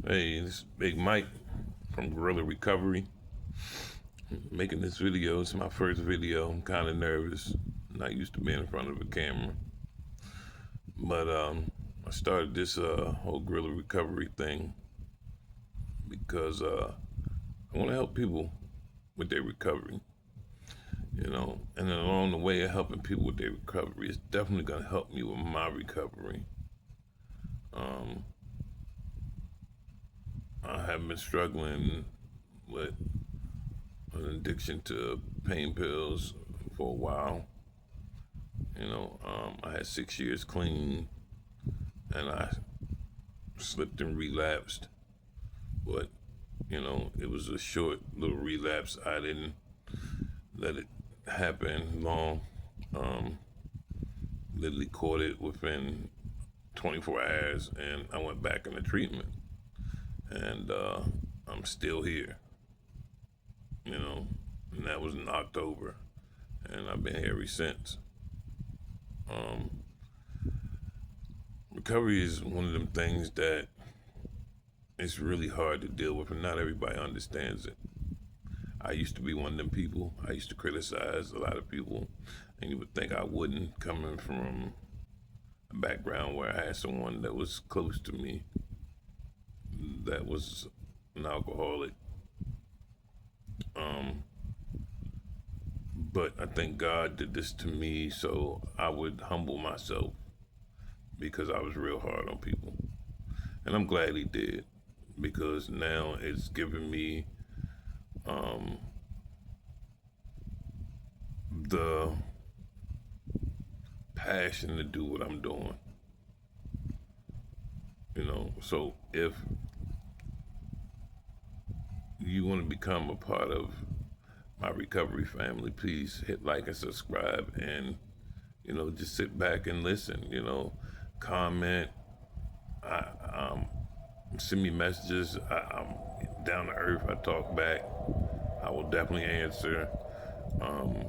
Hey, this is Big Mike from Gorilla Recovery. Making this video. It's my first video. I'm kind of nervous. I'm not used to being in front of a camera. But I started this whole Gorilla Recovery thing because I want to help people with their recovery. And then along the way of helping people with their recovery, it's definitely going to help me with my recovery. Um, I have been struggling with an addiction to pain pills for a while. I had 6 years clean, and I slipped and relapsed. But it was a short little relapse. I didn't let it happen long. Um, Literally caught it within 24 hours, and I went back into treatment, and I'm still here. And that was in October, and I've been here ever since. Um, Recovery is one of them things that it's really hard to deal with, and not everybody understands it. I used to be one of them people. I used to criticize a lot of people, and you would think I wouldn't, coming from a background where I had someone that was close to me that was an alcoholic. Um, but I think God did this to me so I would humble myself because I was real hard on people. And I'm glad He did, because now it's given me um, the passion to do what I'm doing. So if you want to become a part of my recovery family, please hit like and subscribe, and just sit back and listen. Comment, I, send me messages. I'm down to earth. I talk back. I will definitely answer. Um,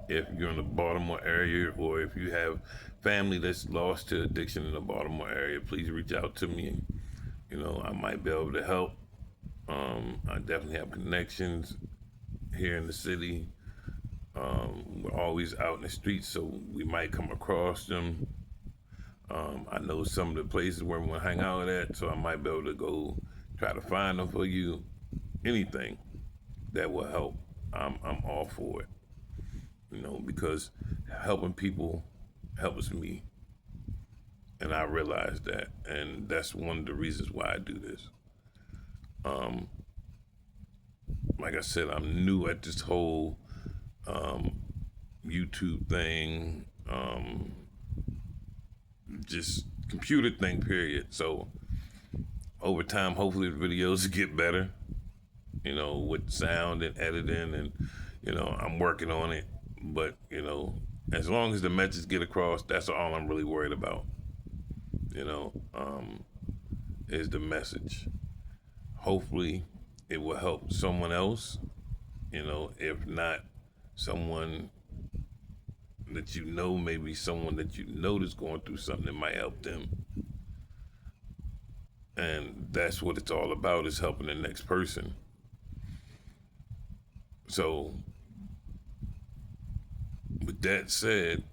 if you're in the Baltimore area, or if you have family that's lost to addiction in the Baltimore area, please reach out to me. I might be able to help. I definitely have connections here in the city. We're always out in the streets, so we might come across them. I know some of the places where we want to hang out at, so I might be able to go try to find them for you. Anything that will help, I'm all for it. Because helping people helps me, and I realize that, and that's one of the reasons why I do this. Um, like I said, I'm new at this whole um, YouTube thing, just computer thing, period. So over time, hopefully the videos get better, with sound and editing, and, I'm working on it. But, as long as the message get across, that's all I'm really worried about, is the message. Hopefully it will help someone else, if not someone that maybe someone that that's going through something that might help them. And that's what it's all about, is helping the next person. So with that said,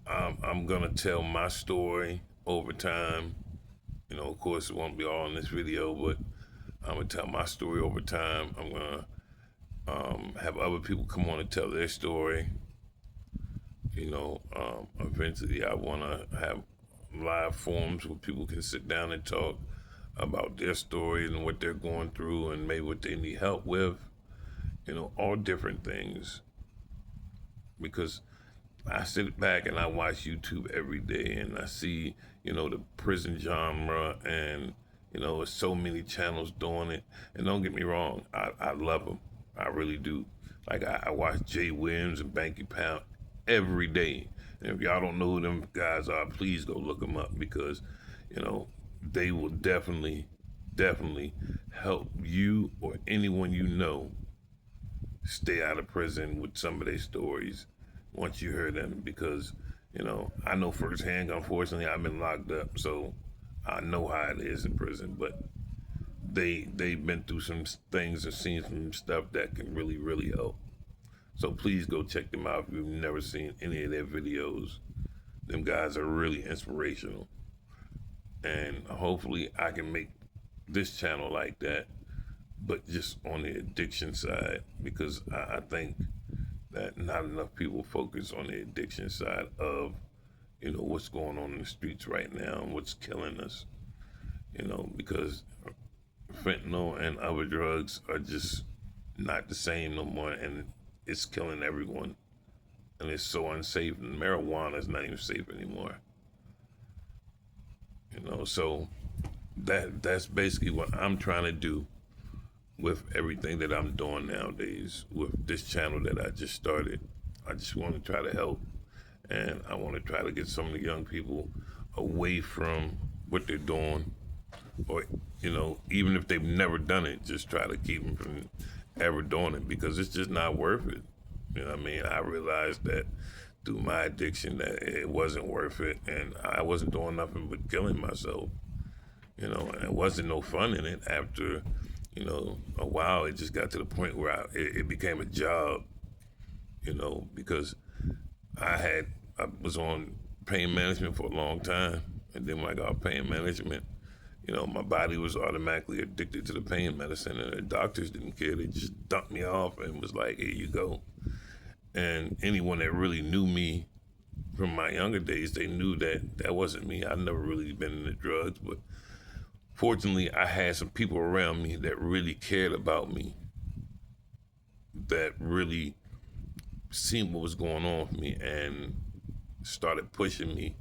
I'm gonna tell my story over time. Of course, it won't be all in this video, but I'm gonna tell my story over time. I'm gonna have other people come on and tell their story. Eventually, I want to have live forums where people can sit down and talk about their stories and what they're going through, and maybe what they need help with. All different things. Because I sit back and I watch YouTube every day, and I see, the prison genre, and, there's so many channels doing it. And don't get me wrong, I love them. I really do. Like, I watch Jay Williams and Banky Pound every day. And if y'all don't know who them guys are, please go look them up, because, they will definitely, definitely help you or anyone stay out of prison with some of their stories once you hear them. Because, I know firsthand, unfortunately, I've been locked up, so I know how it is in prison. But they've been through some things and seen some stuff that can really help. So please go check them out if you've never seen any of their videos. Them guys are really inspirational. And hopefully I can make this channel like that, but just on the addiction side, because I think that not enough people focus on the addiction side of, what's going on in the streets right now and what's killing us, because fentanyl and other drugs are just not the same no more, and it's killing everyone. And it's so unsafe. And marijuana is not even safe anymore. So that's basically what I'm trying to do with everything that I'm doing nowadays with this channel that I just started. I just want to try to help, and I want to try to get some of the young people away from what they're doing, or even if they've never done it, just try to keep them from ever doing it, because it's just not worth it. You know what I mean? I realized that through my addiction that it wasn't worth it, and I wasn't doing nothing but killing myself. And it wasn't no fun in it. After, a while, it just got to the point where it became a job, because I was on pain management for a long time, and then when I got pain management, my body was automatically addicted to the pain medicine, and the doctors didn't care. They just dumped me off and was like, here you go. And anyone that really knew me from my younger days, they knew that that wasn't me. I'd never really been into drugs, but fortunately, I had some people around me that really cared about me, that really seen what was going on with me and started pushing me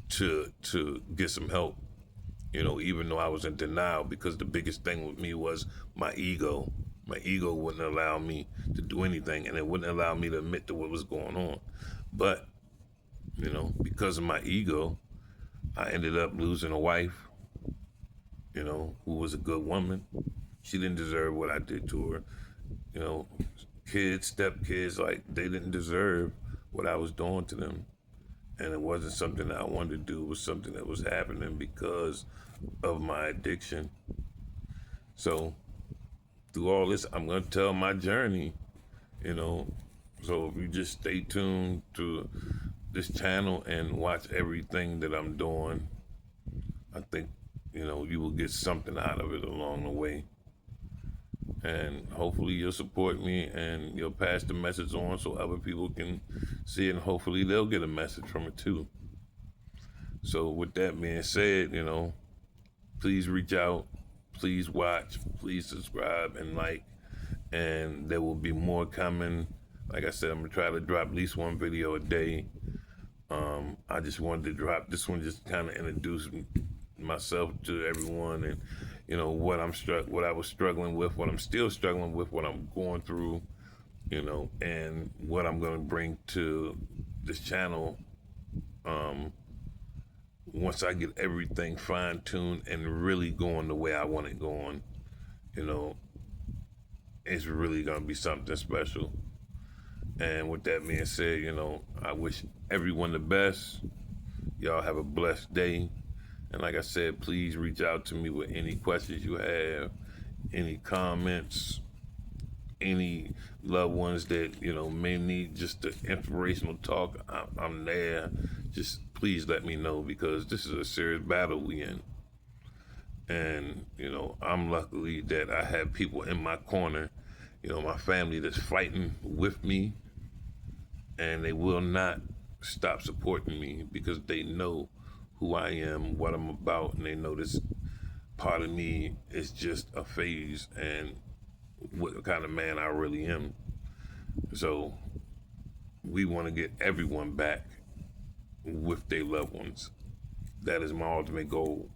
to get some help, even though I was in denial, because the biggest thing with me was my ego. My ego wouldn't allow me to do anything, and it wouldn't allow me to admit to what was going on. But, because of my ego, I ended up losing a wife, who was a good woman. She didn't deserve what I did to her. Kids, stepkids, like, they didn't deserve what I was doing to them. And it wasn't something that I wanted to do. It was something that was happening because of my addiction. So through all this, I'm going to tell my journey, So if you just stay tuned to this channel and watch everything that I'm doing, I think, you will get something out of it along the way. And hopefully you'll support me and you'll pass the message on so other people can see it, and hopefully they'll get a message from it too. So with that being said, please reach out, please watch, please subscribe and like, and there will be more coming. Like I said, I'm gonna try to drop at least one video a day. I just wanted to drop this one, just kind of introduce myself to everyone, and what I was struggling with, what I'm still struggling with, what I'm going through, and what I'm going to bring to this channel once I get everything fine-tuned and really going the way I want it going. It's really going to be something special. And with that being said, I wish everyone the best. Y'all have a blessed day. And like I said, please reach out to me with any questions you have, any comments, any loved ones that, may need just the inspirational talk. I'm there. Just please let me know, because this is a serious battle we in. And, I'm lucky that I have people in my corner, my family that's fighting with me, and they will not stop supporting me because they know who I am, what I'm about, and they know this part of me is just a phase and what kind of man I really am. So we want to get everyone back with their loved ones. That is my ultimate goal.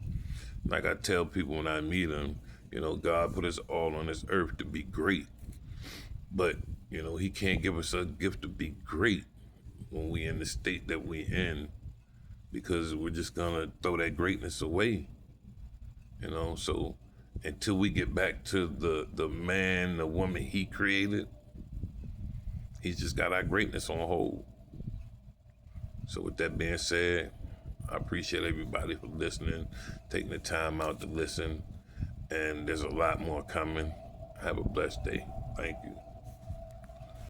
Like I tell people when I meet them, God put us all on this earth to be great, but he can't give us a gift to be great when we in the state that we in, because we're just gonna throw that greatness away, So until we get back to the man, the woman he created, he's just got our greatness on hold. So with that being said, I appreciate everybody for listening, taking the time out to listen, and there's a lot more coming. Have a blessed day. Thank you.